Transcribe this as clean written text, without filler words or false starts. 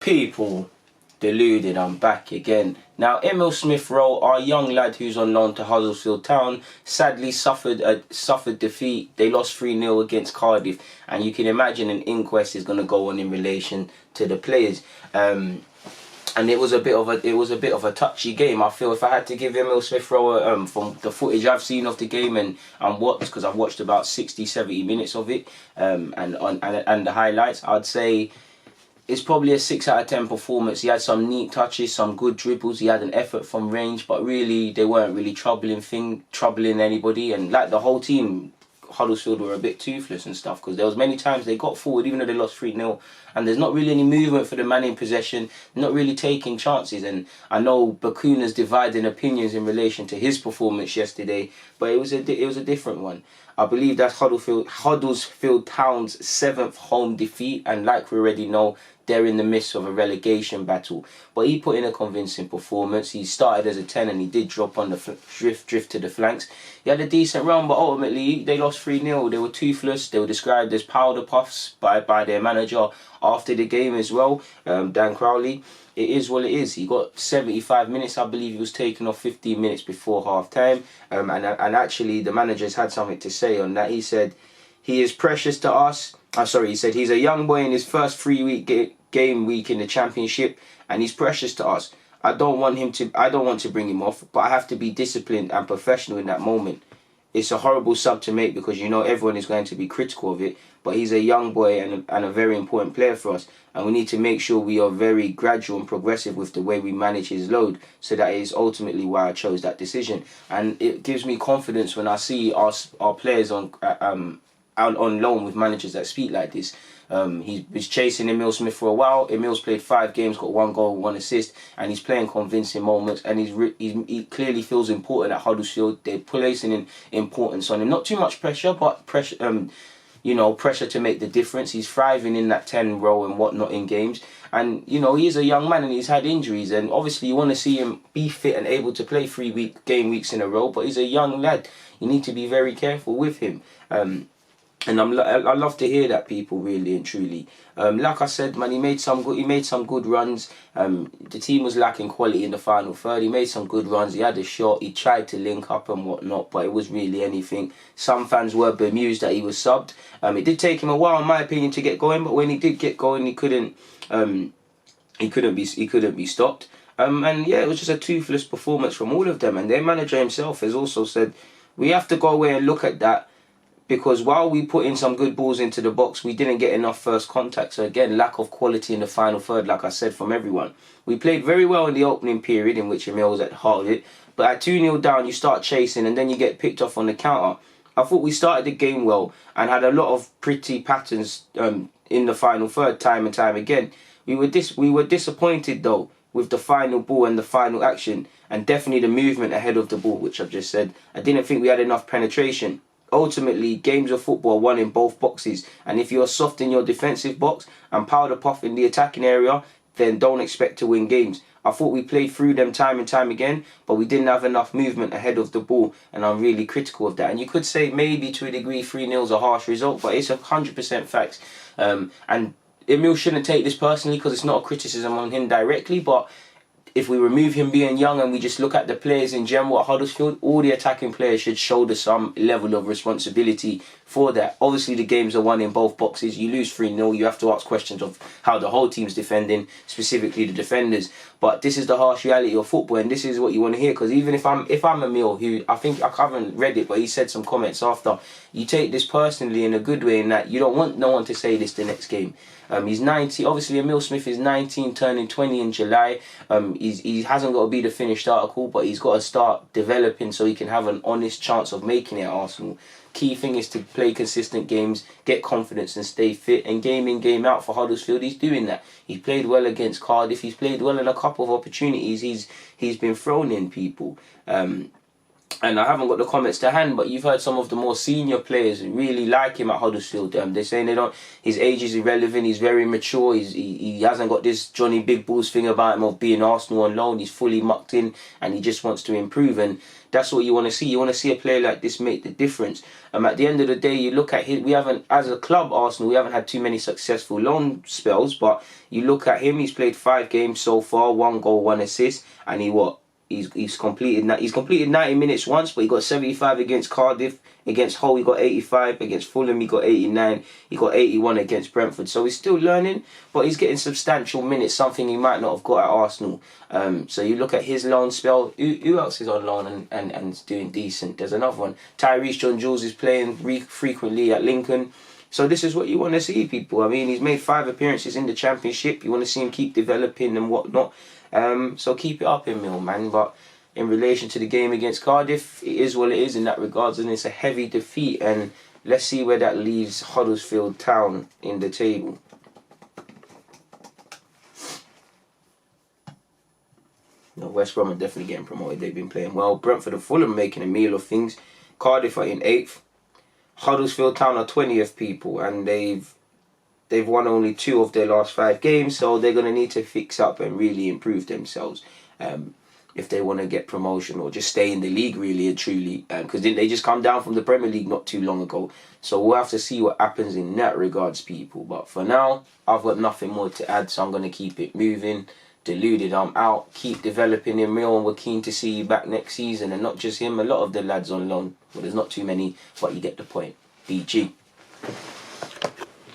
People, Deluded, I'm back again. Now, Emile Smith-Rowe, our young lad who's on loan to Huddersfield Town, sadly suffered defeat. They lost 3-0 against Cardiff, and you can imagine an inquest is going to go on in relation to the players. And it was a bit of a touchy game. I feel if I had to give Emile Smith-Rowe from the footage I've seen of the game and watched, because I've watched about 60-70 minutes of it, and the highlights, I'd say it's probably a 6 out of 10 performance. He had some neat touches, some good dribbles. He had an effort from range, but really they weren't really troubling anybody. And like the whole team, Huddersfield were a bit toothless and stuff, because there was many times they got forward even though they lost 3-0, and there's not really any movement for the man in possession, not really taking chances. And I know Gooner's dividing opinions in relation to his performance yesterday, but it was a different one. I believe that's Huddersfield Town's 7th home defeat, and like we already know, they're in the midst of a relegation battle. But he put in a convincing performance. He started as a 10 and he did drop on the drift to the flanks. He had a decent run, but ultimately they lost 3-0. They were toothless. They were described as powder puffs by their manager after the game as well, Dan Crowley. It is what it is. He got 75 minutes. I believe he was taken off 15 minutes before half-time. And actually the manager's had something to say on that. He said, he is precious to us. He said he's a young boy in his first 3-week game week in the Championship, and he's precious to us. I don't want to bring him off, but I have to be disciplined and professional in that moment. It's a horrible sub to make because you know everyone is going to be critical of it, but he's a young boy and a very important player for us, and we need to make sure we are very gradual and progressive with the way we manage his load. So that is ultimately why I chose that decision, and it gives me confidence when I see our players on loan with managers that speak like this. He was chasing Emile Smith for a while. Emile's played 5 games, got 1 goal, 1 assist, and he's playing convincing moments. And he clearly feels important at Huddersfield. They're placing importance on him. Not too much pressure, but pressure to make the difference. He's thriving in that 10 role and whatnot in games. And he is a young man and he's had injuries. And obviously you want to see him be fit and able to play 3 game weeks in a row. But he's a young lad. You need to be very careful with him. And I love to hear that, people, really and truly. Like I said, man, he made some good runs. The team was lacking quality in the final third. He made some good runs. He had a shot. He tried to link up and whatnot, but it was really anything. Some fans were bemused that he was subbed. It did take him a while, in my opinion, to get going, but when he did get going, he couldn't be stopped. And yeah, it was just a toothless performance from all of them. And their manager himself has also said we have to go away and look at that, because while we put in some good balls into the box, we didn't get enough first contact. So again, lack of quality in the final third, like I said, from everyone. We played very well in the opening period, in which Emile was at the heart of it. But at 2-0 down, you start chasing and then you get picked off on the counter. I thought we started the game well and had a lot of pretty patterns in the final third, time and time again. We were disappointed though with the final ball and the final action, and definitely the movement ahead of the ball, which I've just said. I didn't think we had enough penetration. Ultimately, games of football are won in both boxes, and if you're soft in your defensive box and powder puff in the attacking area, then don't expect to win games. I thought we played through them time and time again, but we didn't have enough movement ahead of the ball, and I'm really critical of that. And you could say maybe to a degree 3-0 is a harsh result, but it's 100% facts. And Emile shouldn't take this personally, because it's not a criticism on him directly, but if we remove him being young and we just look at the players in general at Huddersfield, all the attacking players should shoulder some level of responsibility for that. Obviously, the games are won in both boxes. You lose 3-0, you have to ask questions of how the whole team's defending, specifically the defenders. But this is the harsh reality of football, and this is what you want to hear. Because even if I'm Emile, who I haven't read it, but he said some comments after, you take this personally in a good way, in that you don't want no one to say this the next game. He's 19. Obviously, Emile Smith is 19, turning 20 in July. He hasn't got to be the finished article, but he's got to start developing so he can have an honest chance of making it at Arsenal. Key thing is to play consistent games, get confidence and stay fit. And game in, game out for Huddersfield, he's doing that. He played well against Cardiff. He's played well in a couple of opportunities he's been thrown in, people. and I haven't got the comments to hand, but you've heard some of the more senior players really like him at Huddersfield. They're saying his age is irrelevant, he's very mature, he hasn't got this Johnny Big Balls thing about him of being Arsenal on loan, he's fully mucked in and he just wants to improve, and that's what you want to see. You want to see a player like this make the difference. At the end of the day, you look at him, we haven't, as a club, Arsenal, we haven't had too many successful loan spells, but you look at him, he's played 5 games so far, 1 goal, 1 assist, and He's completed 90 minutes once, but he got 75 against Cardiff. Against Hull, he got 85. Against Fulham, he got 89. He got 81 against Brentford. So he's still learning, but he's getting substantial minutes, something he might not have got at Arsenal. So you look at his loan spell. Who else is on loan and is doing decent? There's another one. Tyrese John-Jules is playing frequently at Lincoln. So this is what you want to see, people. I mean, he's made 5 appearances in the Championship. You want to see him keep developing and whatnot. So keep it up, Emile, man. But in relation to the game against Cardiff, it is what it is in that regards, and it's a heavy defeat. And let's see where that leaves Huddersfield Town in the table. No, West Brom are definitely getting promoted. They've been playing well. Brentford and Fulham making a meal of things. Cardiff are in 8th. Huddersfield Town are 20th, people, and they've won only 2 of their last 5 games, so they're going to need to fix up and really improve themselves if they want to get promotion or just stay in the league, really and truly, because didn't they just come down from the Premier League not too long ago? So we'll have to see what happens in that regards, people. But for now, I've got nothing more to add, so I'm going to keep it moving. Deluded, I'm out. Keep developing him real, and we're keen to see you back next season. And not just him, a lot of the lads on loan. Well, there's not too many, but you get the point. BG.